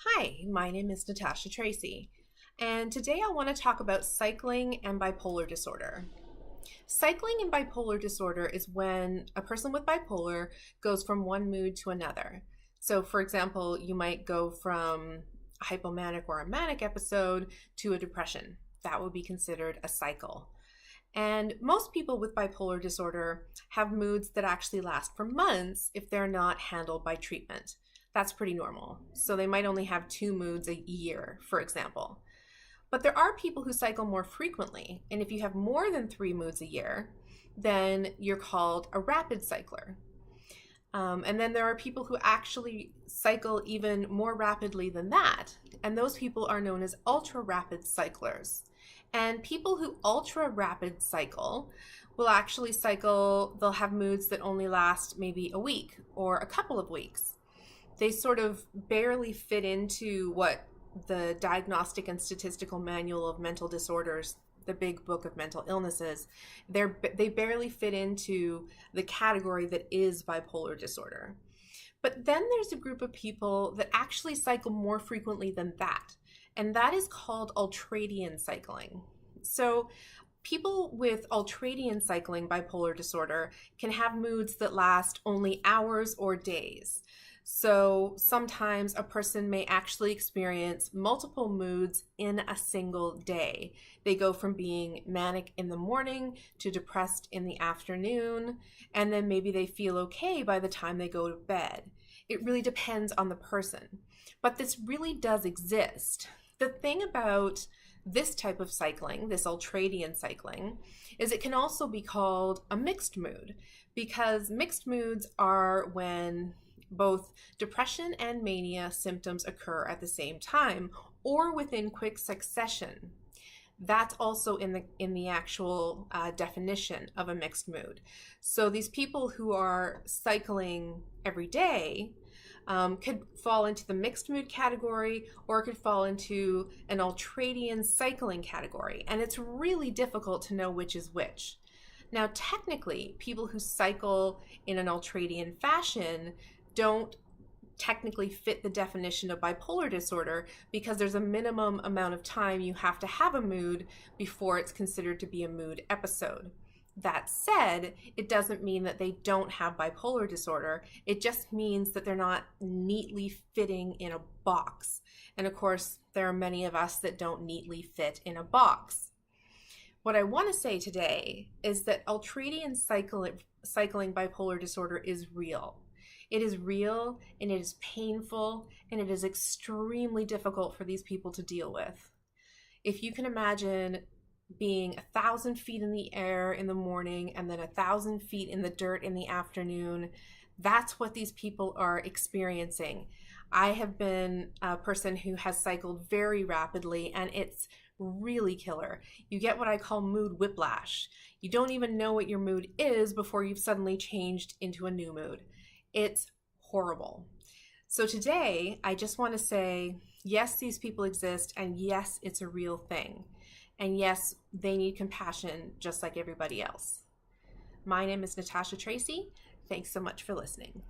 Hi, my name is Natasha Tracy, and today I want to talk about cycling and bipolar disorder. Cycling and bipolar disorder is when a person with bipolar goes from one mood to another. So, for example, you might go from a hypomanic or a manic episode to a depression. That would be considered a cycle. And most people with bipolar disorder have moods that actually last for months if they're not handled by treatment. That's pretty normal. So they might only have two moods a year, for example. But there are people who cycle more frequently. And if you have more than three moods a year, then you're called a rapid cycler. And then there are people who actually cycle even more rapidly than that. And those people are known as ultra rapid cyclers. And people who ultra rapid cycle will actually cycle, they'll have moods that only last maybe a week or a couple of weeks. They sort of barely fit into what the Diagnostic and Statistical Manual of Mental Disorders, the big book of mental illnesses, they barely fit into the category that is bipolar disorder. But then there's a group of people that actually cycle more frequently than that, and that is called Ultradian cycling. So people with Ultradian cycling bipolar disorder can have moods that last only hours or days. So sometimes a person may actually experience multiple moods in a single day. They go from being manic in the morning to depressed in the afternoon, and then maybe they feel okay by the time they go to bed. It really depends on the person. But this really does exist. The thing about this type of cycling, this ultradian cycling, is it can also be called a mixed mood, because mixed moods are when both depression and mania symptoms occur at the same time or within quick succession. That's also in the actual definition of a mixed mood. So these people who are cycling every day could fall into the mixed mood category, or could fall into an ultradian cycling category. And it's really difficult to know which is which. Now, technically, people who cycle in an ultradian fashion don't technically fit the definition of bipolar disorder, because there's a minimum amount of time you have to have a mood before it's considered to be a mood episode. That said, it doesn't mean that they don't have bipolar disorder. It just means that they're not neatly fitting in a box. And of course, there are many of us that don't neatly fit in a box. What I want to say today is that Ultradian cycling bipolar disorder is real. It is real, and it is painful, and it is extremely difficult for these people to deal with. If you can imagine being 1,000 feet in the air in the morning and then 1,000 feet in the dirt in the afternoon, that's what these people are experiencing. I have been a person who has cycled very rapidly, and it's really killer. You get what I call mood whiplash. You don't even know what your mood is before you've suddenly changed into a new mood. It's horrible. So today, I just want to say, yes, these people exist, and yes, it's a real thing. And yes, they need compassion just like everybody else. My name is Natasha Tracy. Thanks so much for listening.